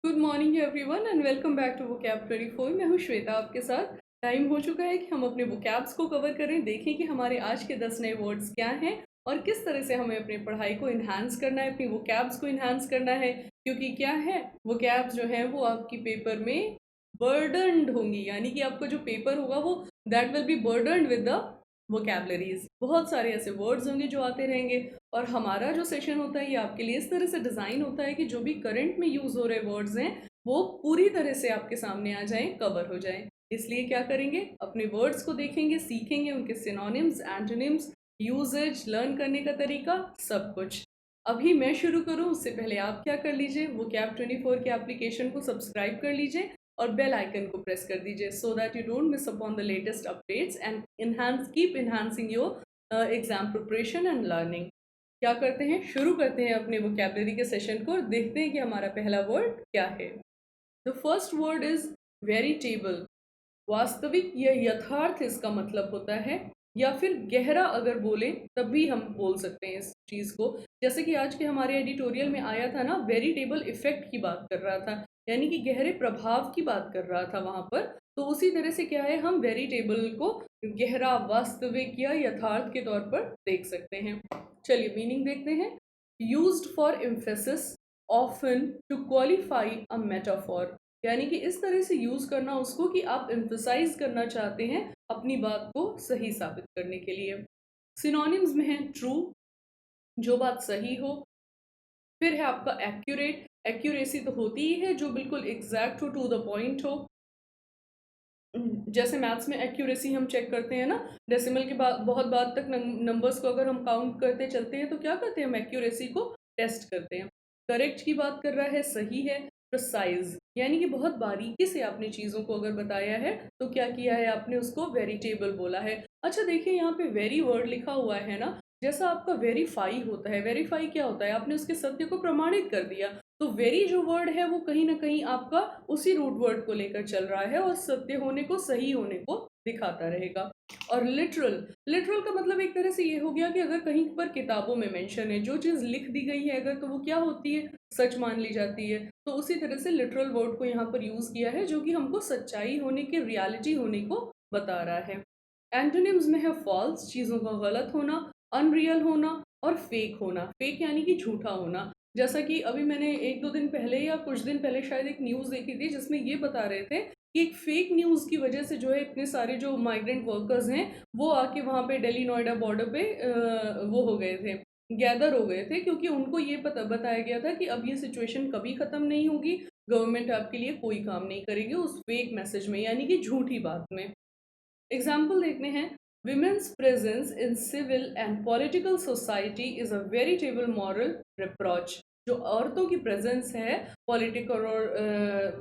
Good morning everyone and welcome back to vocab 24। मैं हूँ श्वेता आपके साथ। टाइम हो चुका है कि हम अपने वोकैब्स को कवर करें, देखें कि हमारे आज के 10 नए वर्ड्स क्या हैं और किस तरह से हमें अपनी पढ़ाई को इन्हांस करना है, अपनी वोकैब्स को इन्हांस करना है। क्योंकि क्या है, वोकैब्स जो है वो आपकी पेपर में बर्डनड होंगी, यानी कि आपका जो पेपर होगा वो that will be burdened with the vocabularies. बहुत सारे ऐसे वर्ड्स होंगे जो आते रहेंगे और हमारा जो सेशन होता है ये आपके लिए इस तरह से डिज़ाइन होता है कि जो भी करंट में यूज़ हो रहे वर्ड्स हैं वो पूरी तरह से आपके सामने आ जाएं, कवर हो जाएं। इसलिए क्या करेंगे, अपने वर्ड्स को देखेंगे, सीखेंगे उनके सिनोनिम्स, एंटोनिम्स, यूजेज, लर्न करने का तरीका, सब कुछ। अभी मैं शुरू करूं उससे पहले आप क्या कर लीजिए, वो कैब 24 के एप्लीकेशन को सब्सक्राइब कर लीजिए और बेल आइकन को प्रेस कर दीजिए so that you don't miss upon the latest updates and keep enhancing your exam preparation and learning. क्या करते हैं, शुरू करते हैं अपने वोकैबलरी के सेशन को और देखते हैं कि हमारा पहला वर्ड क्या है। The first word is veritable. वास्तविक या यथार्थ इसका मतलब होता है, या फिर गहरा अगर बोले तब भी हम बोल सकते हैं इस चीज को। जैसे कि आज के हमारे एडिटोरियल में आया था ना, वेरिटेबल इफेक्ट की बात कर रहा था, यानी कि गहरे प्रभाव की बात कर रहा था वहां पर। तो उसी तरह से क्या है, हम वेरिटेबल को गहरा, वास्तविक या यथार्थ के तौर पर देख सकते हैं। चलिए मीनिंग देखते हैं। Used for emphasis, often to qualify a metaphor, यानी कि इस तरह से यूज करना उसको कि आप एम्फसाइज करना चाहते हैं अपनी बात को सही साबित करने के लिए। सिनोनिम्स में है ट्रू, जो बात सही हो। फिर है आपका एक्यूरेट, एक्यूरेसी तो होती ही है जो बिल्कुल एग्जैक्ट हो, टू द पॉइंट हो। जैसे मैथ्स में एक्यूरेसी हम चेक करते हैं ना, डेसिमल के बाद बहुत बाद तक नंबर्स को अगर हम काउंट करते चलते हैं तो क्या करते हैं, हम एक्यूरेसी को टेस्ट करते हैं। करेक्ट की बात कर रहा है, सही है। प्रिसाइज, यानी कि बहुत बारीकी से आपने चीज़ों को अगर बताया है तो क्या किया है आपने, उसको वेरिटेबल बोला है। अच्छा देखिए, यहाँ पे वेरी वर्ड लिखा हुआ है ना, जैसा आपका वेरीफाई होता है। वेरीफाई क्या होता है, आपने उसके सत्य को प्रमाणित कर दिया। तो वेरी जो वर्ड है वो कहीं ना कहीं आपका उसी रूट वर्ड को लेकर चल रहा है और सत्य होने को, सही होने को दिखाता रहेगा। और लिटरल, लिटरल का मतलब एक तरह से ये हो गया कि अगर कहीं पर किताबों में मेंशन है, जो चीज़ लिख दी गई है अगर, तो वो क्या होती है, सच मान ली जाती है। तो उसी तरह से लिटरल वर्ड को यहाँ पर यूज किया है जो कि हमको सच्चाई होने के, रियलिटी होने को बता रहा है। एंटोनिम्स में है फॉल्स, चीज़ों का गलत होना, अनरियल होना और फेक होना। फेक यानी कि झूठा होना। जैसा कि अभी मैंने एक दो दिन पहले या कुछ दिन पहले शायद एक न्यूज़ देखी थी जिसमें ये बता रहे थे कि एक फेक न्यूज़ की वजह से जो है इतने सारे जो माइग्रेंट वर्कर्स हैं वो आके वहाँ पे दिल्ली नोएडा बॉर्डर पे वो हो गए थे, गैदर हो गए थे, क्योंकि उनको ये पता बताया गया था कि अब ये सिचुएशन कभी ख़त्म नहीं होगी, गवर्नमेंट आपके लिए कोई काम नहीं करेगी उस फेक मैसेज में, यानी कि झूठी बात में। एग्जाम्पल देखते हैं। Women's presence in civil and political society is a veritable moral reproach. जो औरतों की प्रेजेंस है पॉलिटिकल और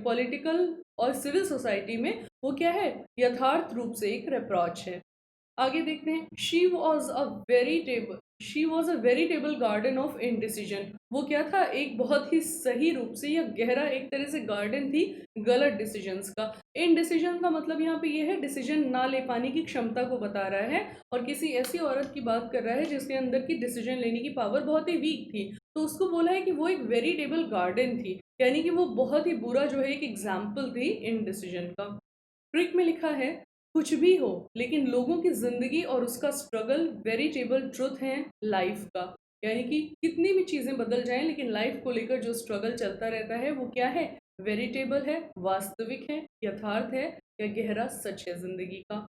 पॉलिटिकल और सिविल सोसाइटी में, वो क्या है, यथार्थ रूप से एक रिप्रोच है। आगे देखते हैं। She was a veritable garden of indecision. वो क्या था, एक बहुत ही सही रूप से या गहरा एक तरह से गार्डन थी गलत डिसीजंस का। इनडिसीजन का मतलब यहाँ पे ये है डिसीजन ना ले पाने की क्षमता को बता रहा है, और किसी ऐसी औरत की बात कर रहा है जिसके अंदर की डिसीजन लेने की पावर बहुत ही वीक थी। तो उसको बोला है कि वो एक वेरिटेबल गार्डन थी, यानी कि वो बहुत ही बुरा जो है एक एग्जाम्पल थी इनडिसीजन का। ट्रिक में लिखा है, कुछ भी हो लेकिन लोगों की जिंदगी और उसका स्ट्रगल वेरिटेबल ट्रुथ है लाइफ का। यानी कि कितनी भी चीजें बदल जाएं लेकिन लाइफ को लेकर जो स्ट्रगल चलता रहता है वो क्या है, वेरिटेबल है, वास्तविक है, यथार्थ है या गहरा सच है जिंदगी का।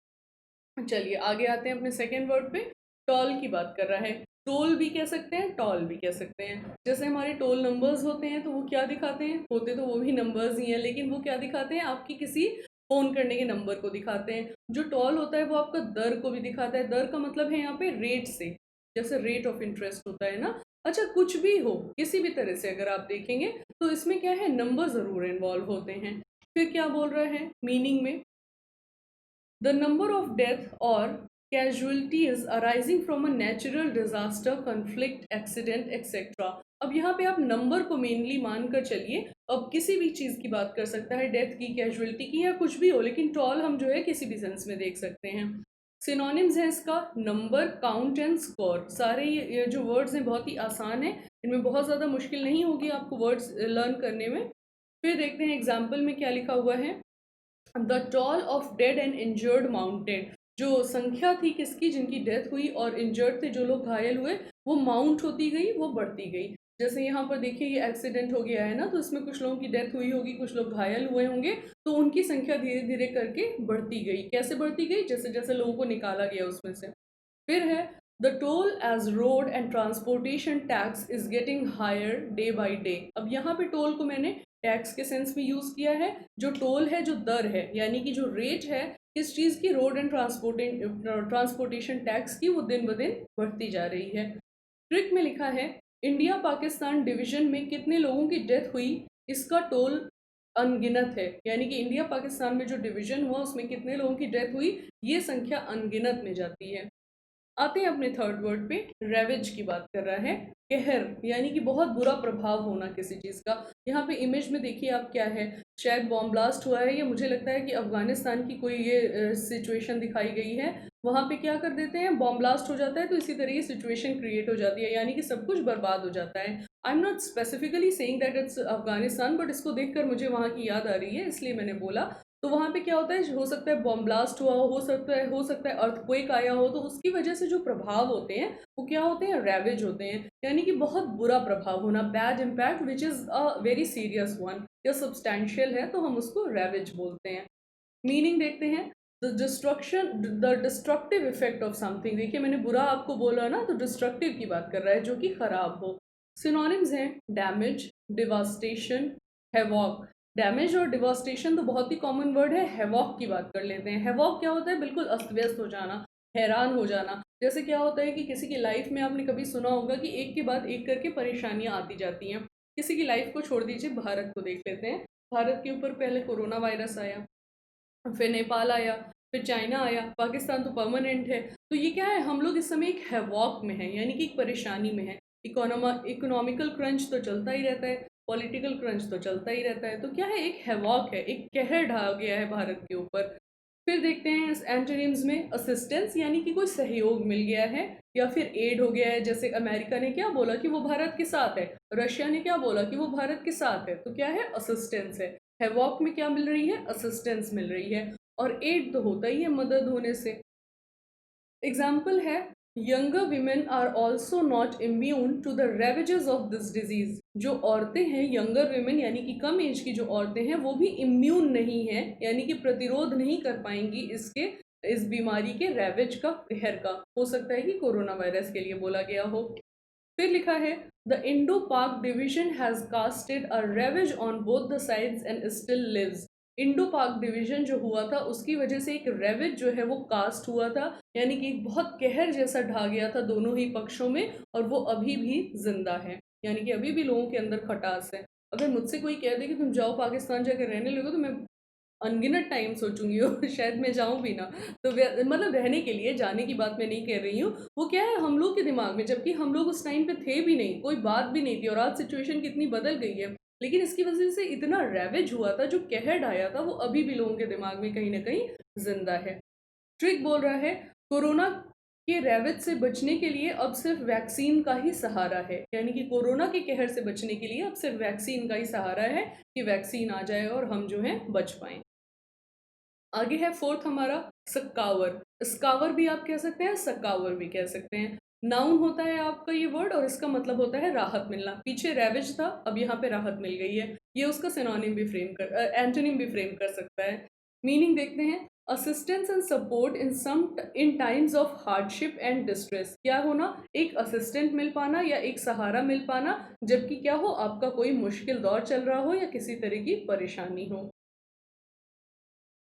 चलिए आगे आते हैं अपने सेकेंड वर्ड पे। टॉल की बात कर रहा है। टोल भी कह सकते हैं, टॉल भी कह सकते हैं। जैसे हमारे टोल नंबर्स होते हैं तो वो क्या दिखाते हैं, होते तो वो भी नंबर्स ही हैं लेकिन वो क्या दिखाते हैं, आपकी किसी फोन करने के नंबर को दिखाते हैं। जो टॉल होता है वो आपका दर को भी दिखाता है। दर का मतलब है यहाँ पे रेट से, जैसे रेट ऑफ इंटरेस्ट होता है ना। अच्छा कुछ भी हो, किसी भी तरह से अगर आप देखेंगे तो इसमें क्या है, नंबर जरूर इन्वॉल्व होते हैं। फिर क्या बोल रहा है मीनिंग में, the number of death or casualties arising from a natural disaster, conflict, accident, etc. अब यहाँ पे आप नंबर को मेनली मान कर चलिए। अब किसी भी चीज़ की बात कर सकता है, डेथ की, कैजुअलिटी की या कुछ भी हो, लेकिन टॉल हम जो है किसी भी सेंस में देख सकते हैं। सिनोनिम्स हैं इसका नंबर, काउंट एंड स्कोर। सारे ये जो वर्ड्स हैं बहुत ही आसान है, इनमें बहुत ज़्यादा मुश्किल नहीं होगी आपको वर्ड्स लर्न करने में। फिर देखते हैं एग्जाम्पल में क्या लिखा हुआ है। The tall of dead and injured mountain, जो संख्या थी किसकी जिनकी डेथ हुई और इंजर्ड थे जो लोग घायल हुए, वो माउंट होती गई, वो बढ़ती गई। जैसे यहाँ पर देखिए ये एक्सीडेंट हो गया है ना, तो इसमें कुछ लोगों की डेथ हुई होगी, कुछ लोग घायल हुए होंगे, तो उनकी संख्या धीरे धीरे करके बढ़ती गई। कैसे बढ़ती गई? जैसे जैसे लोगों को निकाला गया उसमें से। फिर है the toll as road and transportation tax is getting higher day by day. अब यहाँ पे टोल को मैंने टैक्स के सेंस में यूज किया है। जो टोल है, जो दर है, यानी कि जो रेट है किस चीज़ की, रोड एंड ट्रांसपोर्टेशन टैक्स की, वो दिन ब दिन बढ़ती जा रही है। ट्रिक में लिखा है इंडिया पाकिस्तान डिवीजन में कितने लोगों की डेथ हुई, इसका टोल अनगिनत है। यानी कि इंडिया पाकिस्तान में जो डिवीजन हुआ उसमें कितने लोगों की डेथ हुई, ये संख्या अनगिनत में जाती है। आते हैं अपने थर्ड वर्ड पे। रेवेज की बात कर रहा है, कहर, यानी कि बहुत बुरा प्रभाव होना किसी चीज़ का। यहाँ पे इमेज में देखिए आप क्या है, शायद बॉम्ब ब्लास्ट हुआ है, या मुझे लगता है कि अफगानिस्तान की कोई ये सिचुएशन दिखाई गई है। वहाँ पे क्या कर देते हैं, बॉम्ब ब्लास्ट हो जाता है, तो इसी तरह ये सिचुएशन क्रिएट हो जाती है, यानी कि सब कुछ बर्बाद हो जाता है। I am not specifically saying that it's Afghanistan, but इसको देखकर मुझे वहाँ की याद आ रही है, इसलिए मैंने बोला। तो वहाँ पे क्या होता है, हो सकता है बॉम्ब ब्लास्ट हुआ हो सकता है अर्थक्वेक आया हो, तो उसकी वजह से जो प्रभाव होते हैं वो क्या होते हैं, रैवेज होते हैं। यानी कि बहुत बुरा प्रभाव होना, bad impact which is a very serious one, या सब्सटैंशियल है तो हम उसको रैवेज बोलते हैं। मीनिंग देखते हैं, the destructive effect of something. देखिए मैंने बुरा आपको बोला ना, तो डिस्ट्रक्टिव की बात कर रहा है, जो कि खराब हो। सिनोनिम्स हैं डैमेज, डिवास्टेशन, हैवॉक। डैमेज और डिवास्टेशन तो बहुत ही कॉमन वर्ड है। हैवॉक की बात कर लेते हैं। हैवॉक क्या होता है, बिल्कुल अस्त व्यस्त हो जाना, हैरान हो जाना। जैसे क्या होता है कि किसी की लाइफ में आपने कभी सुना होगा कि एक के बाद एक करके परेशानियां आती जाती हैं। किसी की लाइफ को छोड़ दीजिए, भारत को देख लेते हैं। भारत के ऊपर पहले कोरोना वायरस आया, फिर नेपाल आया, फिर चाइना आया, पाकिस्तान तो परमानेंट है। तो ये क्या है, हम लोग इस समय एक हैवॉक में हैं, यानी कि एक परेशानी में है। इकोनॉमिकल क्रंच तो चलता ही रहता है, पॉलिटिकल क्रंच तो चलता ही रहता है, तो क्या है, एक हैवॉक है, एक कहर ढा गया है भारत के ऊपर। फिर देखते हैं इस एंटोनिम्स में, असिस्टेंस यानी कि कोई सहयोग मिल गया है, या फिर एड हो गया है। जैसे अमेरिका ने क्या बोला कि वो भारत के साथ है, रशिया ने क्या बोला कि वो भारत के साथ है, तो क्या है, असिस्टेंस है। हैवॉक में क्या मिल रही है, असिस्टेंस मिल रही है। और एड तो होता ही है मदद होने से। एग्जाम्पल है, younger women are also not immune to the ravages of this disease. जो औरतें हैं, यंगर वीमेन यानी कि कम एज की जो औरतें हैं, वो भी इम्यून नहीं है, यानी कि प्रतिरोध नहीं कर पाएंगी इसके, इस बीमारी के रेवेज का, कहर का। हो सकता है कि कोरोना वायरस के लिए बोला गया हो। फिर लिखा है, the Indo Pak division has casted a ravages on both the sides and still lives. Indo Pak division जो हुआ था उसकी वजह से एक रेवेज जो है वो कास्ट हुआ था, यानी कि एक बहुत कहर जैसा ढा गया था दोनों ही पक्षों में, और वो अभी भी जिंदा है, यानी कि अभी भी लोगों के अंदर खटास है। अगर मुझसे कोई कह दे कि तुम जाओ पाकिस्तान जाकर रहने लगो, तो मैं अनगिनत टाइम सोचूंगी और शायद मैं जाऊं भी ना। तो मतलब रहने के लिए, जाने की बात मैं नहीं कर रही हूँ। वो क्या है, हम लोग के दिमाग में, जबकि हम लोग उस टाइम पे थे भी नहीं, कोई बात भी नहीं थी, और आज सिचुएशन कितनी बदल गई है, लेकिन इसकी वजह से इतना रैवेज हुआ था, जो कहर ढाया था, वो अभी भी लोगों के दिमाग में कहीं ना कहीं जिंदा है। ट्रिक बोल रहा है, कोरोना के रैवेज से बचने के लिए अब सिर्फ वैक्सीन का ही सहारा है, यानी कि कोरोना के कहर से बचने के लिए अब सिर्फ वैक्सीन का ही सहारा है, कि वैक्सीन आ जाए और हम जो है बच पाएं। आगे है फोर्थ हमारा, सकावर। स्कावर भी आप कह सकते हैं, सकावर भी कह सकते हैं। नाउन होता है आपका ये वर्ड, और इसका मतलब होता है राहत मिलना। पीछे रैवेज था, अब यहाँ पे राहत मिल गई है। ये उसका सिनोनिम भी फ्रेम कर, एंटोनिम भी फ्रेम कर सकता है। मीनिंग देखते हैं, assistance and support in some, in times of hardship and distress. क्या होना, एक असिस्टेंट मिल पाना या एक सहारा मिल पाना, जबकि क्या हो, आपका कोई मुश्किल दौर चल रहा हो या किसी तरह की परेशानी हो।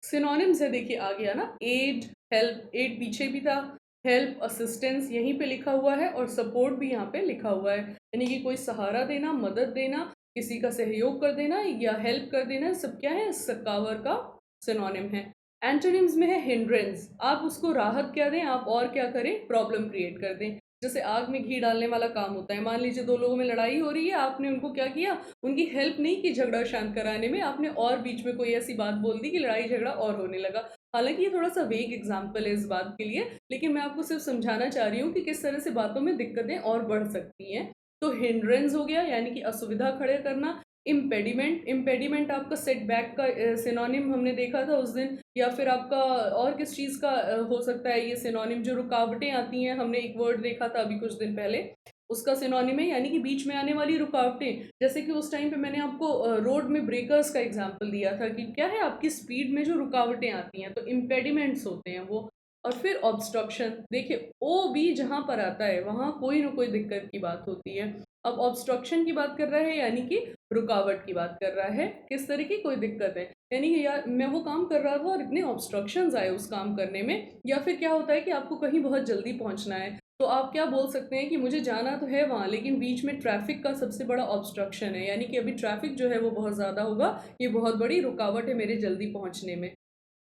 सिनोनिम्स है, देखिए आ गया ना, एड, हेल्प। एड पीछे भी था, हेल्प, असिस्टेंस यहीं पे लिखा हुआ है, और सपोर्ट भी यहाँ पे लिखा हुआ है, यानी कि कोई सहारा देना, मदद देना, किसी का सहयोग कर देना या हेल्प कर देना, सब क्या है, सकावर का सिनोनिम है। एंटोनिम्स में है हिंड्रेंस। आप उसको राहत क्या दें, आप और क्या करें, प्रॉब्लम क्रिएट कर दें। जैसे आग में घी डालने वाला काम होता है। मान लीजिए दो लोगों में लड़ाई हो रही है, आपने उनको क्या किया, उनकी हेल्प नहीं की झगड़ा शांत कराने में, आपने और बीच में कोई ऐसी बात बोल दी कि लड़ाई झगड़ा और होने लगा। हालाँकि ये थोड़ा-सा वेग एग्ज़ाम्पल है इस बात के लिए, लेकिन मैं आपको सिर्फ़ समझाना चाह रही हूँ कि किस तरह से बातों में दिक्कतें और बढ़ सकती हैं। तो हिंड्रेंस हो गया यानी कि असुविधा खड़े करना, इम्पेडिमेंट, इम्पेडिमेंट आपका सेटबैक का सिनोनिम हमने देखा था उस दिन, या फिर आपका और किस चीज़ का हो सकता है ये सिनोनिम, जो रुकावटें आती हैं, हमने एक वर्ड देखा था अभी कुछ दिन पहले, उसका सिनोनिम है यानी कि बीच में आने वाली रुकावटें। जैसे कि उस टाइम पे मैंने आपको रोड में ब्रेकर्स का एग्जांपल दिया था कि क्या है, आपकी स्पीड में जो रुकावटें आती हैं, तो इम्पेडिमेंट्स होते हैं वो। और फिर ऑब्स्ट्रक्शन, देखिए ओ बी जहाँ पर आता है वहाँ कोई ना कोई दिक्कत की बात होती है। अब ऑब्स्ट्रक्शन की बात कर रहा है यानी कि रुकावट की बात कर रहा है, किस तरह की कोई दिक्कत है, यानी कि यार मैं वो काम कर रहा था और इतने ऑब्स्ट्रक्शंस आए उस काम करने में। या फिर क्या होता है कि आपको कहीं बहुत जल्दी पहुंचना है, तो आप क्या बोल सकते हैं कि मुझे जाना तो है वहाँ, लेकिन बीच में ट्रैफिक का सबसे बड़ा ऑब्स्ट्रक्शन है, यानी कि अभी ट्रैफिक जो है वो बहुत ज़्यादा होगा, ये बहुत बड़ी रुकावट है मेरे जल्दी पहुँचने में।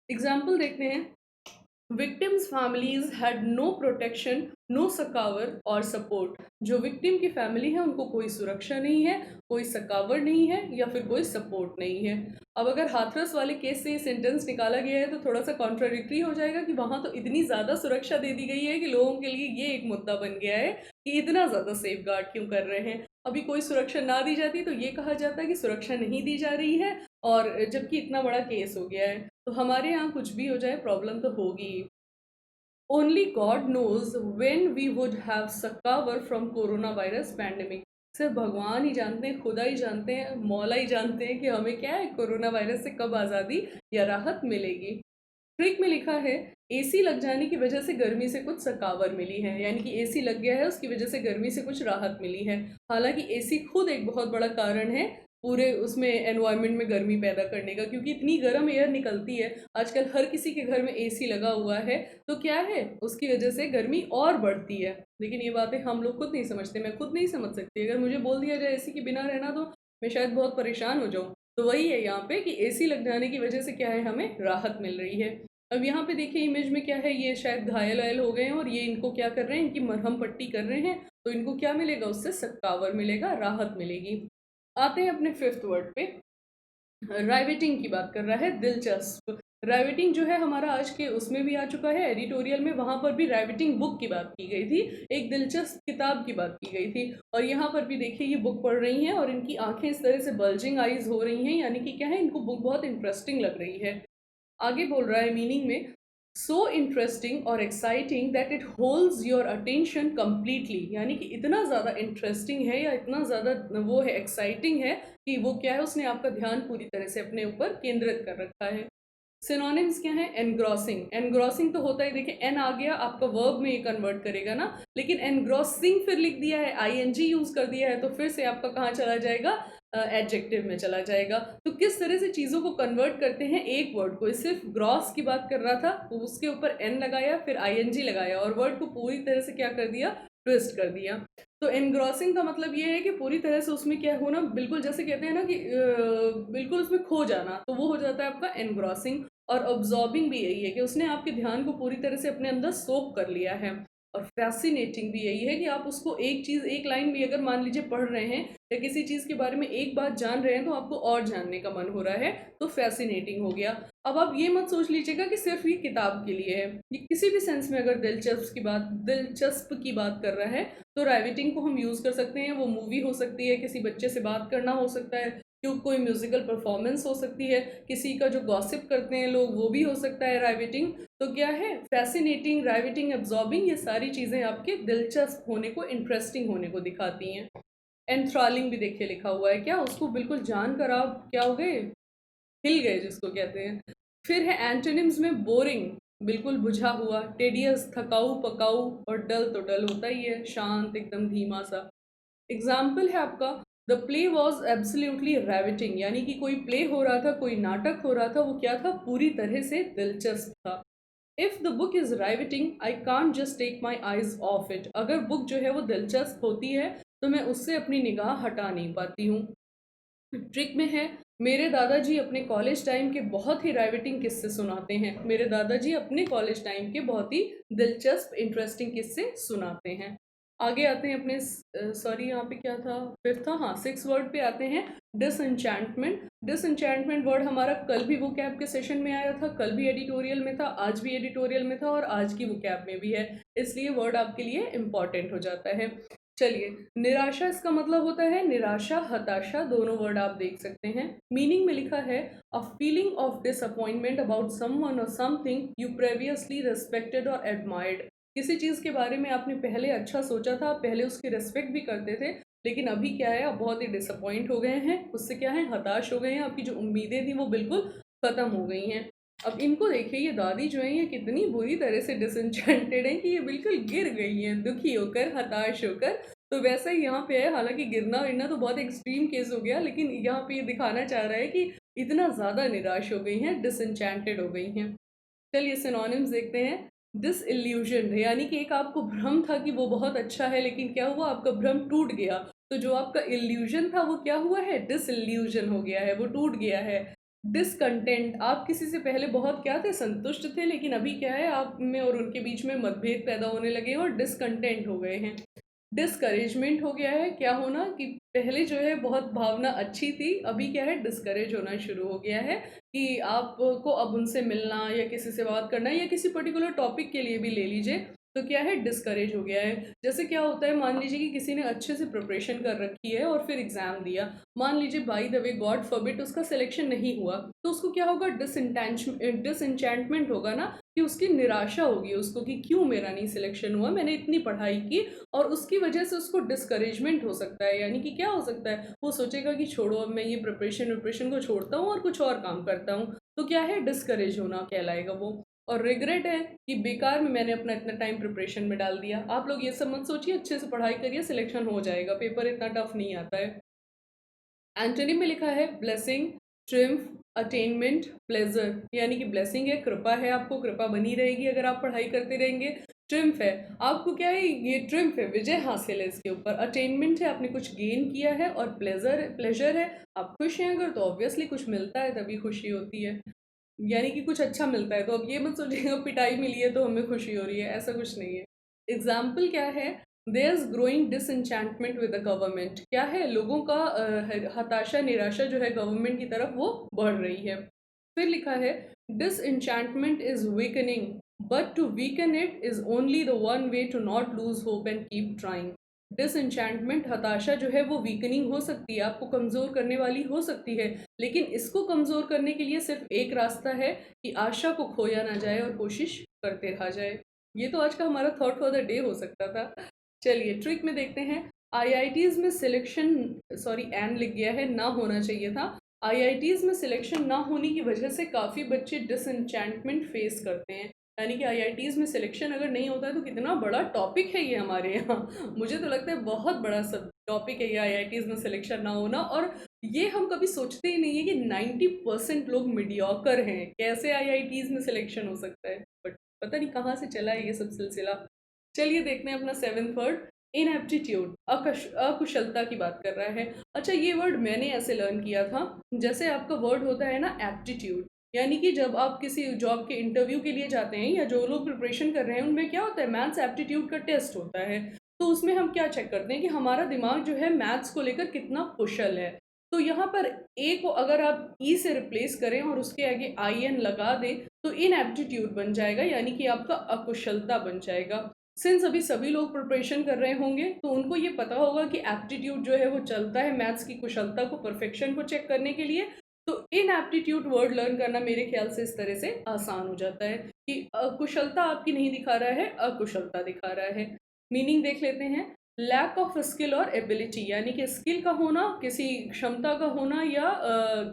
एग्जाम्पल देखते हैं। Victims families had no protection, no succour और सपोर्ट। जो विक्टिम की फैमिली है उनको कोई सुरक्षा नहीं है, कोई सकावर नहीं है, या फिर कोई सपोर्ट नहीं है। अब अगर हाथरस वाले केस से ये सेंटेंस निकाला गया है तो थोड़ा सा कॉन्ट्राडिक्टरी हो जाएगा कि वहां तो इतनी ज़्यादा सुरक्षा दे दी गई है कि लोगों के लिए ये एक मुद्दा बन गया है कि इतना ज़्यादा सेफ गार्ड क्यों कर रहे हैं। अभी कोई सुरक्षा ना दी जाती तो ये कहा जाता है कि सुरक्षा नहीं दी जा रही है, और जबकि इतना बड़ा केस हो गया है। तो हमारे यहाँ कुछ भी हो जाए प्रॉब्लम तो होगी। Only God knows when we would have succour from corona virus pandemic. सिर्फ भगवान ही जानते हैं, खुदा ही जानते हैं, मौला ही जानते हैं कि हमें क्या है, कोरोना वायरस से कब आज़ादी या राहत मिलेगी। ट्रिक में लिखा है एसी लग जाने की वजह से गर्मी से कुछ सकावर मिली है, यानी कि एसी लग गया है उसकी वजह से गर्मी से कुछ राहत मिली है। हालांकि एसी खुद एक बहुत बड़ा कारण है पूरे उसमें एनवायरनमेंट में गर्मी पैदा करने का, क्योंकि इतनी गर्म एयर निकलती है। आजकल हर किसी के घर में एसी लगा हुआ है, तो क्या है, उसकी वजह से गर्मी और बढ़ती है। लेकिन ये बातें हम लोग खुद नहीं समझते, मैं खुद नहीं समझ सकती। अगर मुझे बोल दिया जाए एसी के बिना रहना तो मैं शायद बहुत परेशान हो जाऊँ। तो वही है यहाँ पे कि एसी लग जाने की वजह से क्या है, हमें राहत मिल रही है। अब यहाँ पे देखिए इमेज में क्या है, ये शायद घायल वायल हो गए हैं और ये इनको क्या कर रहे हैं, इनकी मरहम पट्टी कर रहे हैं, तो इनको क्या मिलेगा, उससे सकावर मिलेगा, राहत मिलेगी। आते हैं अपने फिफ्थ वर्ड पे। राइवेटिंग की बात कर रहा है, दिलचस्प। राइवेटिंग जो है हमारा आज के उसमें भी आ चुका है एडिटोरियल में, वहां पर भी राइवेटिंग बुक की बात की गई थी, एक दिलचस्प किताब की बात की गई थी। और यहाँ पर भी देखिए ये बुक पढ़ रही हैं और इनकी आंखें इस तरह से बल्जिंग आईज हो रही हैं, यानी कि क्या है, इनको बुक बहुत इंटरेस्टिंग लग रही है। आगे बोल रहा है मीनिंग में, सो इंटरेस्टिंग और exciting that it holds your attention completely, यानी कि इतना ज़्यादा इंटरेस्टिंग है या इतना ज़्यादा वो है, एक्साइटिंग है कि वो क्या है, उसने आपका ध्यान पूरी तरह से अपने ऊपर केंद्रित कर रखा है। सिनोनिम्स क्या है, एनग्रॉसिंग। एनग्रॉसिंग तो होता है, देखिए एन आ गया आपका वर्ब में ये कन्वर्ट करेगा ना, लेकिन एनग्रॉसिंग फिर लिख दिया है, आईएनजी यूज कर दिया है, तो फिर से आपका कहाँ चला जाएगा, एडजेक्टिव में चला जाएगा। तो किस तरह से चीज़ों को कन्वर्ट करते हैं एक वर्ड को, सिर्फ ग्रॉस की बात कर रहा था तो उसके ऊपर एन लगाया, फिर आईएनजी लगाया और वर्ड को पूरी तरह से क्या कर दिया, ट्विस्ट कर दिया। तो एनग्रॉसिंग का मतलब ये है कि पूरी तरह से उसमें क्या होना, बिल्कुल जैसे कहते हैं ना कि बिल्कुल उसमें खो जाना, तो वो हो जाता है आपका एनग्रॉसिंग। और ऑब्जॉर्बिंग भी यही है कि उसने आपके ध्यान को पूरी तरह से अपने अंदर सोक कर लिया है। और फैसिनेटिंग भी यही है कि आप उसको एक चीज़, एक लाइन भी अगर मान लीजिए पढ़ रहे हैं या किसी चीज़ के बारे में एक बात जान रहे हैं तो आपको और जानने का मन हो रहा है, तो फैसिनेटिंग हो गया। अब आप ये मत सोच लीजिएगा कि सिर्फ ये किताब के लिए है, ये किसी भी सेंस में अगर दिलचस्प की बात कर रहा है तो राइवेटिंग को हम यूज़ कर सकते हैं। वो मूवी हो सकती है, किसी बच्चे से बात करना हो सकता है, क्यों कोई म्यूजिकल परफॉर्मेंस हो सकती है, किसी का जो गॉसिप करते हैं लोग वो भी हो सकता है राइवेटिंग। तो क्या है, फैसिनेटिंग, राइवेटिंग, एब्जॉर्बिंग, ये सारी चीज़ें आपके दिलचस्प होने को, इंटरेस्टिंग होने को दिखाती हैं। एंथ्रालिंग भी देखिए लिखा हुआ है, क्या उसको बिल्कुल जानकर आप क्या हो गए, हिल गए जिसको कहते हैं। फिर है एंटोनिम्स में बोरिंग, बिल्कुल बुझा हुआ, टेडियस, थकाऊ पकाऊ, और डल तो डल होता ही है, शांत एकदम धीमा सा। एग्जाम्पल है आपका, द प्ले वॉज एब्सोल्युटली रेविटिंग, यानी कि कोई प्ले हो रहा था, कोई नाटक हो रहा था, वो क्या था, पूरी तरह से दिलचस्प था। If the book is riveting I can't just take my eyes off it, अगर बुक जो है वो दिलचस्प होती है तो मैं उससे अपनी निगाह हटा नहीं पाती हूँ। ट्रिक में है, मेरे दादाजी अपने कॉलेज टाइम के बहुत ही राइवेटिंग किस्से सुनाते हैं, मेरे दादाजी अपने कॉलेज टाइम के बहुत ही दिलचस्प इंटरेस्टिंग किस्से सुनाते हैं। आगे आते हैं अपने सॉरी यहाँ पे क्या था, फिफ्थ था, हाँ सिक्स वर्ड पे आते हैं, डिसएंचैंटमेंट। डिसएंचैंटमेंट वर्ड हमारा कल भी वोकैब के सेशन में आया था, कल भी एडिटोरियल में था, आज भी एडिटोरियल में था और आज की वोकैब में भी है, इसलिए वर्ड आपके लिए इम्पॉर्टेंट हो जाता है। चलिए, निराशा इसका मतलब होता है निराशा, हताशा, दोनों वर्ड आप देख सकते हैं। मीनिंग में लिखा है a feeling of disappointment about someone और समथिंग यू प्रीवियसली रिस्पेक्टेड और एडमायर्ड। किसी चीज़ के बारे में आपने पहले अच्छा सोचा था, पहले उसकी रिस्पेक्ट भी करते थे, लेकिन अभी क्या है, आप बहुत ही डिसअपॉइंट हो गए हैं, उससे क्या है, हताश हो गए हैं, आपकी जो उम्मीदें थी वो बिल्कुल ख़त्म हो गई हैं। अब इनको देखिए, ये दादी जो है ये कितनी बुरी तरह से डिसएंचेंटेड है कि ये बिल्कुल गिर गई हैं, दुखी होकर, हताश होकर। तो वैसा ही यहाँ पे है, हालांकि गिरना विरना तो बहुत एक्सट्रीम केस हो गया, लेकिन यहाँ पे ये दिखाना चाह रहा है कि इतना ज़्यादा निराश हो गई हैं, डिसएंचेंटेड हो गई हैं। चलिए सिनोनिम्स देखते हैं। डिसइल्यूजन यानी कि एक आपको भ्रम था कि वो बहुत अच्छा है, लेकिन क्या हुआ, आपका भ्रम टूट गया। तो जो आपका इल्यूजन था वो क्या हुआ है, डिसइल्यूजन हो गया है, वो टूट गया है। डिसकंटेंट, आप किसी से पहले बहुत क्या थे, संतुष्ट थे, लेकिन अभी क्या है, आप में और उनके बीच में मतभेद पैदा होने लगे और डिसकंटेंट हो गए हैं। डिस्करेजमेंट हो गया है, क्या होना कि पहले जो है बहुत भावना अच्छी थी, अभी क्या है, डिस्करेज होना शुरू हो गया है कि आपको अब उनसे मिलना या किसी से बात करना या किसी पर्टिकुलर टॉपिक के लिए भी ले लीजिए, तो क्या है, डिस्करेज हो गया है। जैसे क्या होता है, मान लीजिए कि किसी ने अच्छे से प्रिपरेशन कर रखी है और फिर एग्जाम दिया, मान लीजिए by the way God forbid उसका सिलेक्शन नहीं हुआ, तो उसको क्या होगा, डिसएंचैंटमेंट होगा ना, कि उसकी निराशा होगी उसको कि क्यों मेरा नहीं सिलेक्शन हुआ, मैंने इतनी पढ़ाई की, और उसकी वजह से उसको डिस्करेजमेंट हो सकता है। यानी कि क्या हो सकता है, वो सोचेगा कि छोड़ो, अब मैं ये प्रिपरेशन को छोड़ता हूँ और कुछ और काम करता हूँ, तो क्या है, डिस्करेज होना कहलाएगा वो। और रिग्रेट है कि बेकार में मैंने अपना इतना टाइम प्रिपरेशन में डाल दिया। आप लोग ये सब मत सोचिए, अच्छे से पढ़ाई करिए, सिलेक्शन हो जाएगा, पेपर इतना टफ नहीं आता है। एंटोनिम में लिखा है ब्लेसिंग, ट्रिम्फ, अटेनमेंट, प्लेजर। यानी कि ब्लेसिंग है, कृपा है, आपको कृपा बनी रहेगी अगर आप पढ़ाई करते रहेंगे। ट्रिम्फ है, आपको क्या है, ये ट्रिम्फ है, विजय हासिल है इसके ऊपर। अटेनमेंट है, आपने कुछ गेन किया है। और प्लेजर है, आप खुश हैं अगर, तो ऑब्वियसली कुछ मिलता है तभी खुशी होती है, यानी कि कुछ अच्छा मिलता है। तो अब ये मत सोचिएगा पिटाई मिली है तो हमें खुशी हो रही है, ऐसा कुछ नहीं है। एग्जाम्पल क्या है, there is growing disenchantment with the government. क्या है, लोगों का हताशा, निराशा जो है गवर्नमेंट की तरफ वो बढ़ रही है। फिर लिखा है disenchantment is weakening, but to weaken it is only the one way to not lose hope and keep trying. Disenchantment, हताशा जो है वो वीकनिंग हो सकती है, आपको कमज़ोर करने वाली हो सकती है, लेकिन इसको कमज़ोर करने के लिए सिर्फ एक रास्ता है कि आशा को खोया ना जाए और कोशिश करते रहा जाए। ये तो आज का हमारा थॉट फॉर द डे हो सकता था। चलिए ट्रिक में देखते हैं। आईआईटीज़ में सिलेक्शन, सॉरी एन लिख गया है, ना होना चाहिए था। आईआईटीज़ में सिलेक्शन ना होने की वजह से काफ़ी बच्चे डिसएंचैंटमेंट फेस करते हैं। यानी कि आईआईटीज़ में सिलेक्शन अगर नहीं होता है तो कितना बड़ा टॉपिक है ये हमारे यहाँ। मुझे तो लगता है बहुत बड़ा सब टॉपिक है ये, आईआईटीज़ में सिलेक्शन ना होना। और ये हम कभी सोचते ही नहीं है कि 90% लोग मीडियोकर हैं, कैसे आईआईटीज़ में सिलेक्शन हो सकता है, बट पता नहीं कहाँ से चला है ये सब सिलसिला। चलिए देखते हैं अपना सेवेंथ वर्ड, इनएप्टीट्यूड, अकुशलता की बात कर रहा है। अच्छा, ये वर्ड मैंने ऐसे लर्न किया था, जैसे आपका वर्ड होता है ना एप्टीट्यूड, यानी कि जब आप किसी जॉब के इंटरव्यू के लिए जाते हैं या जो लोग प्रिपरेशन कर रहे हैं उनमें क्या होता है, मैथ्स एप्टीट्यूड का टेस्ट होता है। तो उसमें हम क्या चेक करते हैं कि हमारा दिमाग जो है मैथ्स को लेकर कितना कुशल है। तो यहाँ पर ए को अगर आप ई से रिप्लेस करें और उसके आगे आई एन लगा दें तो इनएप्टीट्यूड बन जाएगा, यानी कि आपका अकुशलता बन जाएगा। सिंस अभी सभी लोग प्रिपरेशन कर रहे होंगे तो उनको ये पता होगा कि एप्टीट्यूड जो है वो चलता है मैथ्स की कुशलता को, परफेक्शन को चेक करने के लिए। तो इन एप्टीट्यूड वर्ड लर्न करना मेरे ख्याल से इस तरह से आसान हो जाता है कि कुशलता आपकी नहीं दिखा रहा है, अकुशलता दिखा रहा है। मीनिंग देख लेते हैं। लैक ऑफ स्किल और एबिलिटी, यानी कि स्किल का होना, किसी क्षमता का होना या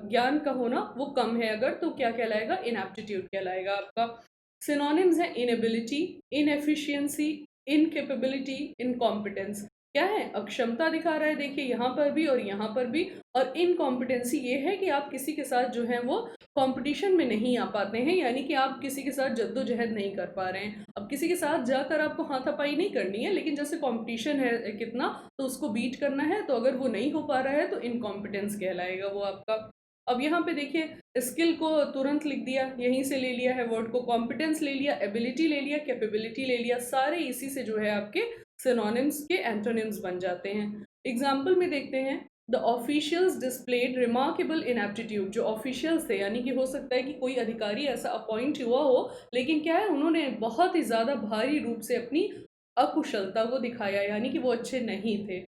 ज्ञान का होना वो कम है अगर, तो क्या कहलाएगा, इनएप्टीट्यूड कहलाएगा आपका। सिनोनिम्स है इनएबिलिटी, इनएफिशिएंसी, इनकेपेबिलिटी, इनकॉम्पिटेंस। क्या है, अक्षमता दिखा रहा है, देखिए यहाँ पर भी और यहाँ पर भी। और इनकॉम्पिटेंसी ये है कि आप किसी के साथ जो है वो कंपटीशन में नहीं आ पाते हैं, यानी कि आप किसी के साथ जद्दोजहद नहीं कर पा रहे हैं। अब किसी के साथ जाकर आपको हाथापाई नहीं करनी है, लेकिन जैसे कंपटीशन है कितना, तो उसको बीट करना है, तो अगर वो नहीं हो पा रहा है तो इनकॉम्पिटेंस कहलाएगा वो आपका। अब यहाँ पे देखिए स्किल को तुरंत लिख दिया, यहीं से ले लिया है वर्ड को, कॉम्पिटेंस ले लिया, एबिलिटी ले लिया, कैपेबिलिटी ले लिया, सारे इसी से जो है आपके सिनोनिम्स के एंटोनिम्स बन जाते हैं। एग्जाम्पल में देखते हैं, द ऑफिशियल्स डिस्प्लेड रिमार्केबल इनएप्टीट्यूड। जो ऑफिशियल्स थे, यानी कि हो सकता है कि कोई अधिकारी ऐसा अपॉइंट हुआ हो, लेकिन क्या है, उन्होंने बहुत ही ज़्यादा भारी रूप से अपनी अकुशलता को दिखाया, यानी कि वो अच्छे नहीं थे।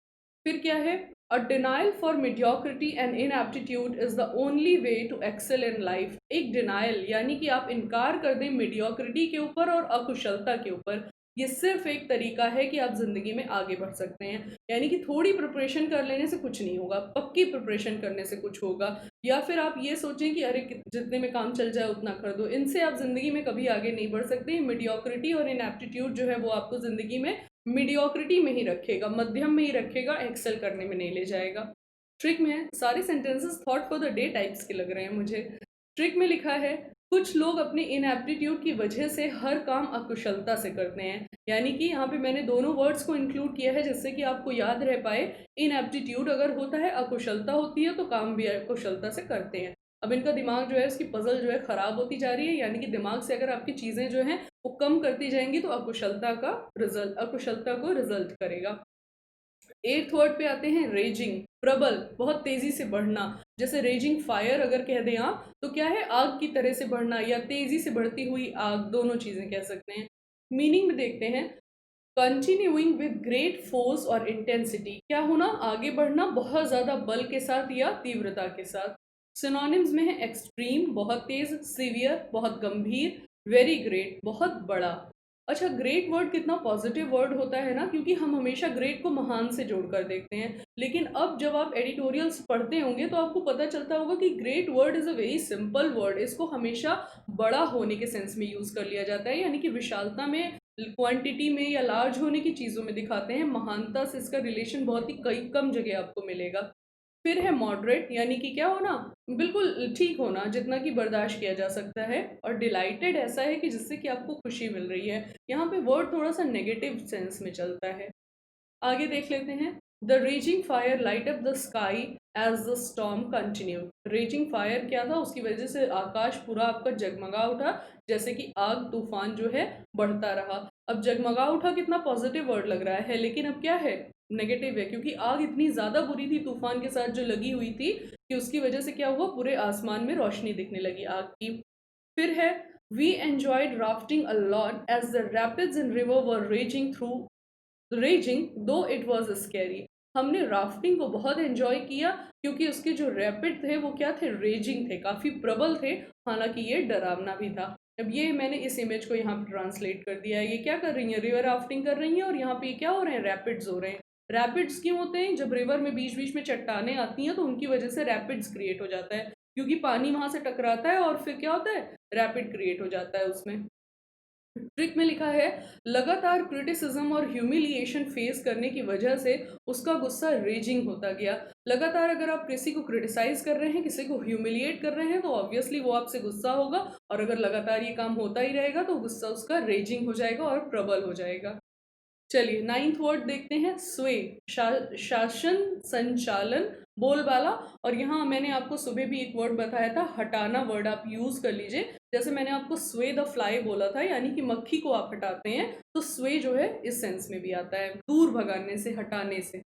फिर क्या है, a denial for mediocrity and ineptitude is the only way to excel in life. एक डिनाइल यानी कि आप इनकार कर दें मीडियोक्रिटी के ऊपर और अकुशलता के ऊपर, ये सिर्फ एक तरीका है कि आप ज़िंदगी में आगे बढ़ सकते हैं। यानी कि थोड़ी प्रिपरेशन कर लेने से कुछ नहीं होगा, पक्की प्रिपरेशन करने से कुछ होगा। या फिर आप ये सोचें कि अरे जितने में काम चल जाए उतना कर दो, इनसे आप ज़िंदगी में कभी आगे नहीं बढ़ सकते। मीडियोक्रिटी और इनएप्टीट्यूड जो है वो आपको ज़िंदगी में मीडियोक्रिटी में ही रखेगा, मध्यम में ही रखेगा, एक्सेल करने में नहीं ले जाएगा। ट्रिक में है, सारे sentences thought for the day types के लग रहे हैं मुझे। ट्रिक में लिखा है, कुछ लोग अपनी इनएप्टीट्यूड की वजह से हर काम अकुशलता से करते हैं। यानी कि यहाँ पे मैंने दोनों वर्ड्स को इंक्लूड किया है जिससे कि आपको याद रह पाए। इनएप्टीट्यूड अगर होता है, अकुशलता होती है, तो काम भी अकुशलता से करते हैं। अब इनका दिमाग जो है, इसकी पजल जो है खराब होती जा रही है, यानी कि दिमाग से अगर आपकी चीज़ें जो हैं वो कम करती जाएंगी तो अकुशलता को रिजल्ट करेगा। एट्थ वर्ड पे आते हैं, रेजिंग, प्रबल, बहुत तेजी से बढ़ना। जैसे रेजिंग फायर अगर कह दें आप, तो क्या है, आग की तरह से बढ़ना या तेजी से बढ़ती हुई आग, दोनों चीजें कह सकते हैं। मीनिंग में देखते हैं, कंटिन्यूइंग विद ग्रेट फोर्स और इंटेंसिटी, क्या होना, आगे बढ़ना बहुत ज्यादा बल के साथ या तीव्रता के साथ। सिनोनिम्स में है, एक्सट्रीम, बहुत तेज, सीवियर, बहुत गंभीर, वेरी ग्रेट, बहुत बड़ा। अच्छा, ग्रेट वर्ड कितना पॉजिटिव वर्ड होता है ना, क्योंकि हम हमेशा ग्रेट को महान से जोड़कर देखते हैं। लेकिन अब जब आप एडिटोरियल्स पढ़ते होंगे तो आपको पता चलता होगा कि great word is a very simple word. इसको हमेशा बड़ा होने के सेंस में यूज़ कर लिया जाता है, यानी कि विशालता में, क्वांटिटी में या लार्ज होने की चीज़ों में दिखाते हैं। महानता से इसका रिलेशन बहुत ही कई कम जगह आपको मिलेगा। फिर है मॉडरेट, यानी कि क्या होना, बिल्कुल ठीक होना, जितना कि बर्दाश्त किया जा सकता है। और डिलाइटेड ऐसा है कि जिससे कि आपको खुशी मिल रही है। यहाँ पे वर्ड थोड़ा सा नेगेटिव सेंस में चलता है। आगे देख लेते हैं, the raging fire light up the sky as the storm continue. Raging fire क्या था, उसकी वजह से आकाश पूरा आपका जगमगा उठा, जैसे कि आग तूफान जो है बढ़ता रहा। अब जगमगा उठा कितना पॉजिटिव वर्ड लग रहा है, लेकिन अब क्या है, नेगेटिव है, क्योंकि आग इतनी ज़्यादा बुरी थी तूफान के साथ जो लगी हुई थी, कि उसकी वजह से क्या हुआ, पूरे आसमान में रोशनी दिखने लगी आग की। फिर है, we enjoyed rafting a lot as the rapids in river were raging though it was scary. हमने राफ्टिंग को बहुत एंजॉय किया, क्योंकि उसके जो रैपिड थे वो क्या थे, रेजिंग थे, काफ़ी प्रबल थे, हालांकि ये डरावना भी था। अब ये मैंने इस इमेज को यहाँ पर ट्रांसलेट कर दिया है। ये क्या कर रही हैं, रिवर राफ्टिंग कर रही हैं, और यहाँ पे क्या हो रहे हैं, रैपिड्स हो रहे हैं। रैपिड्स क्यों होते हैं, जब रिवर में बीच बीच में चट्टानें आती हैं तो उनकी वजह से रैपिड्स क्रिएट हो जाता है, क्योंकि पानी वहां से टकराता है और फिर क्या होता है, रैपिड क्रिएट हो जाता है उसमें। ट्रिक में लिखा है, लगातार क्रिटिसिज्म और ह्यूमिलिएशन फेस करने की वजह से उसका गुस्सा रेजिंग होता गया। लगातार अगर आप किसी को क्रिटिसाइज कर रहे हैं, किसी को ह्यूमिलिएट कर रहे हैं, तो ऑब्वियसली वो आपसे गुस्सा होगा, और अगर लगातार ये काम होता ही रहेगा तो गुस्सा उसका रेजिंग हो जाएगा और प्रबल हो जाएगा। चलिए, नाइन्थ वर्ड देखते हैं, स्वे, शासन, संचालन, बोलबाला। और यहाँ मैंने आपको सुबह भी एक वर्ड बताया था, हटाना वर्ड आप यूज कर लीजिए। जैसे मैंने आपको स्वे द फ्लाई बोला था, यानी कि मक्खी को आप हटाते हैं, तो स्वे जो है इस सेंस में भी आता है, दूर भगाने से, हटाने से।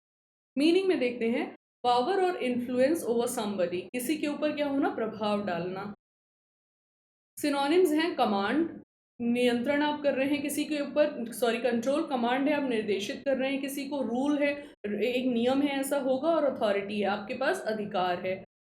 मीनिंग में देखते हैं, पावर और इन्फ्लुएंस ओवर समबडी, किसी के ऊपर क्या होना, प्रभाव डालना। सिनोनिम्स हैं, कमांड, नियंत्रण आप कर रहे हैं किसी के ऊपर, सॉरी कंट्रोल, कमांड है, आप निर्देशित कर रहे हैं किसी को, रूल है, एक नियम है ऐसा होगा, और अथॉरिटी है, आपके पास अधिकार है।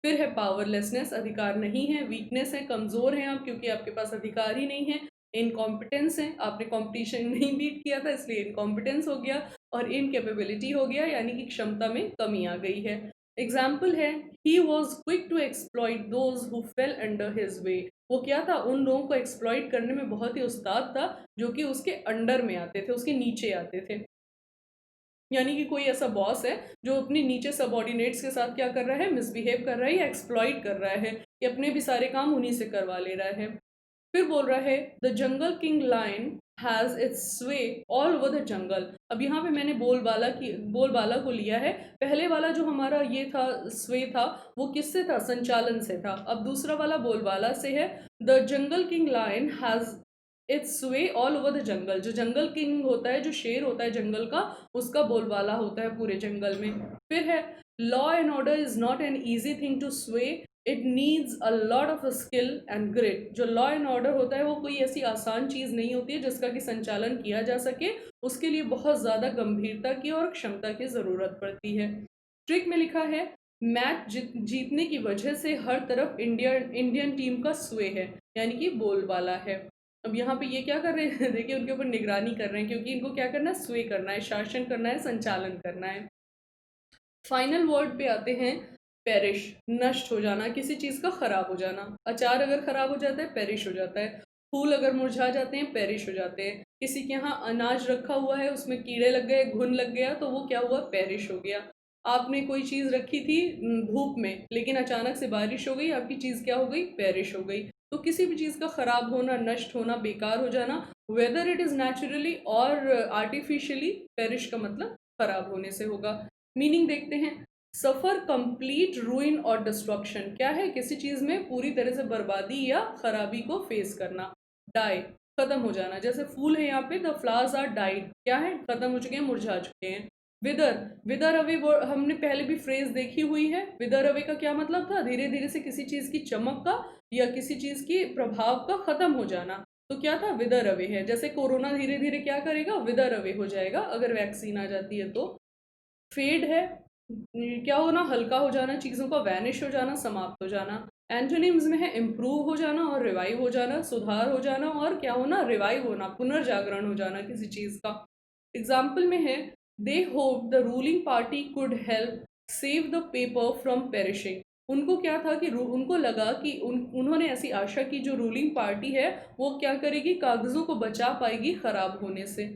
फिर है पावरलेसनेस, अधिकार नहीं है, वीकनेस है, कमजोर हैं आप क्योंकि आपके पास अधिकार ही नहीं है। इनकॉम्पिटेंस है, आपने कंपटीशन नहीं बीट किया था इसलिए इनकॉम्पिटेंस हो गया। और इनकेपेबिलिटी हो गया, यानी कि क्षमता में कमी आ गई है। एग्जाम्पल है, he was quick to exploit those who fell under his weight. वो क्या था, उन लोगों को एक्सप्लॉइट करने में बहुत ही उस्ताद था जो कि उसके अंडर में आते थे, उसके नीचे आते थे। यानी कि कोई ऐसा बॉस है जो अपने नीचे सबॉर्डिनेट्स के साथ क्या कर रहा है, मिसबिहेव कर रहा है या एक्सप्लॉइट कर रहा है, कि अपने भी सारे काम उन्हीं से करवा ले रहा है। फिर बोल रहा है, the jungle king lion has its sway all over the jungle. अब यहाँ पे मैंने बोलबाला को लिया है। पहले वाला जो हमारा ये था, स्वे था, वो किससे था, संचालन से था। अब दूसरा वाला बोलबाला से है, the jungle king lion has its sway all over the jungle. जो जंगल किंग होता है, जो शेर होता है जंगल का, उसका बोलबाला होता है पूरे जंगल में। फिर है law and order is not an easy thing to sway, it needs a lot of skill and grit. जो लॉ एंड ऑर्डर होता है वो कोई ऐसी आसान चीज़ नहीं होती है जिसका कि संचालन किया जा सके, उसके लिए बहुत ज़्यादा गंभीरता की और क्षमता की ज़रूरत पड़ती है। ट्रिक में लिखा है मैच जीतने की वजह से हर तरफ इंडियन टीम का स्वे है, यानी कि बोलबाला है। अब यहाँ पे ये क्या कर रहे हैं देखिए, उनके ऊपर निगरानी कर रहे हैं, क्योंकि इनको क्या करना है, स्वे करना है, शासन करना है, संचालन करना है। फाइनल वर्ड पे आते हैं पेरिश, नष्ट हो जाना, किसी चीज़ का खराब हो जाना। अचार अगर खराब हो जाता है पेरिश हो जाता है, फूल अगर मुरझा जाते हैं पेरिश हो जाते हैं, किसी के यहाँ अनाज रखा हुआ है उसमें कीड़े लग गए, घुन लग गया, तो वो क्या हुआ, पेरिश हो गया। आपने कोई चीज़ रखी थी धूप में, लेकिन अचानक से बारिश हो गई, आपकी चीज़ क्या हो गई, पेरिश हो गई। तो किसी भी चीज़ का खराब होना, नष्ट होना, बेकार हो जाना, वेदर इट इज़ नेचुरली और आर्टिफिशियली, पेरिश का मतलब खराब होने से होगा। मीनिंग देखते हैं, सफर कंप्लीट रूइन और डिस्ट्रक्शन, क्या है, किसी चीज में पूरी तरह से बर्बादी या खराबी को फेस करना। डाई, खत्म हो जाना, जैसे फूल है यहाँ पे, द फ्लावर्स आर डाइड, क्या है, खत्म हो चुके हैं, मुरझा चुके हैं। विदर, विदर अवे वो हमने पहले भी फ्रेज देखी हुई है। विदर अवे का क्या मतलब था, धीरे धीरे से किसी चीज की चमक का या किसी चीज की प्रभाव का खत्म हो जाना, तो क्या था, विदर अवे है। जैसे कोरोना धीरे धीरे क्या करेगा, विदर अवे हो जाएगा अगर वैक्सीन आ जाती है तो। फेड है क्या होना, हल्का हो जाना, चीज़ों का वैनिश हो जाना, समाप्त हो जाना। एंटोनिम्स में है इम्प्रूव हो जाना और रिवाइव हो जाना, सुधार हो जाना और क्या होना, रिवाइव होना, पुनर्जागरण हो जाना किसी चीज़ का। एग्जाम्पल में है they hope the ruling party could help save the paper from perishing. उनको क्या था कि उनको लगा कि उन्होंने ऐसी आशा की जो रूलिंग पार्टी है वो क्या करेगी, कागज़ों को बचा पाएगी खराब होने से।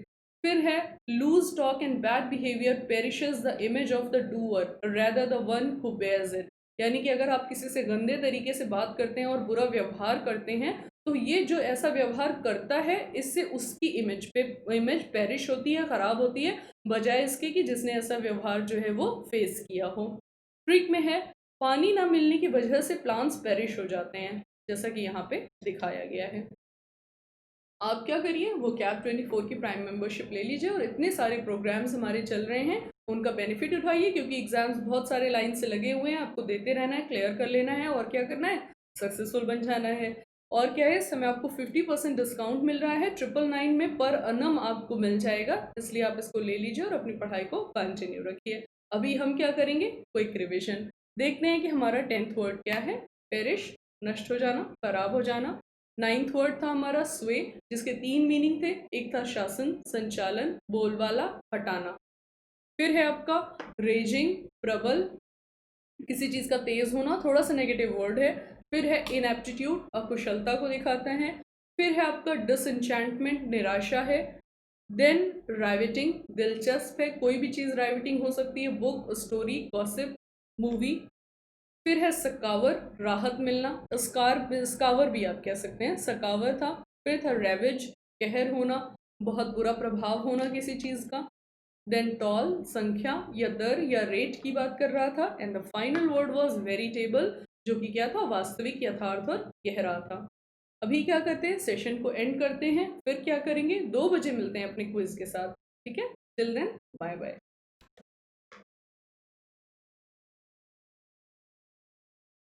फिर है loose talk and bad behaviour perishes the image of the doer rather the one who bears it. यानी कि अगर आप किसी से गंदे तरीके से बात करते हैं और बुरा व्यवहार करते हैं, तो ये जो ऐसा व्यवहार करता है इससे उसकी इमेज पेरिश होती है, खराब होती है, बजाय इसके कि जिसने ऐसा व्यवहार जो है वो फेस किया हो। ट्रिक में है पानी ना मिलने की वजह से प्लांट्स पेरिश हो जाते हैं, जैसा कि यहाँ पे दिखाया गया है। आप क्या करिए, वो कैब 24 की प्राइम मेंबरशिप ले लीजिए और इतने सारे प्रोग्राम्स हमारे चल रहे हैं उनका बेनिफिट उठाइए, क्योंकि एग्जाम्स बहुत सारे लाइन से लगे हुए हैं, आपको देते रहना है, क्लियर कर लेना है और क्या करना है, सक्सेसफुल बन जाना है। और क्या है, इस समय आपको 50% डिस्काउंट मिल रहा है, 999 में पर अनम आपको मिल जाएगा, इसलिए आप इसको ले लीजिए और अपनी पढ़ाई को कंटिन्यू रखिए। अभी हम क्या करेंगे, क्विक रिविजन देखते हैं कि हमारा 10th वर्ड क्या है, पेरिश, नष्ट हो जाना, खराब हो जाना। 9th वर्ड था हमारा स्वे, जिसके 3 मीनिंग थे, एक था शासन, संचालन, बोलबाला, हटाना। फिर है आपका रेजिंग, प्रबल, किसी चीज का तेज होना, थोड़ा सा नेगेटिव वर्ड है। फिर है इनएप्टीट्यूड, अकुशलता को दिखाता है। फिर है आपका डिसएंचेंटमेंट, निराशा है। देन राइवेटिंग, दिलचस्प है, कोई भी चीज राइवेटिंग हो सकती है, बुक, स्टोरी, गॉसिप, मूवी। फिर है सकावर, राहत मिलना, स्कावर भी आप कह सकते हैं, सकावर था। फिर था रेविज, कहर होना, बहुत बुरा प्रभाव होना किसी चीज़ का। देन टॉल, संख्या या दर या रेट की बात कर रहा था। And the final word was veritable, जो कि क्या था, वास्तविक, यथार्थ और गहरा था। अभी क्या करते हैं, सेशन को एंड करते हैं, फिर क्या करेंगे, 2 बजे मिलते हैं अपने क्विज के साथ, ठीक है। Till then bye bye.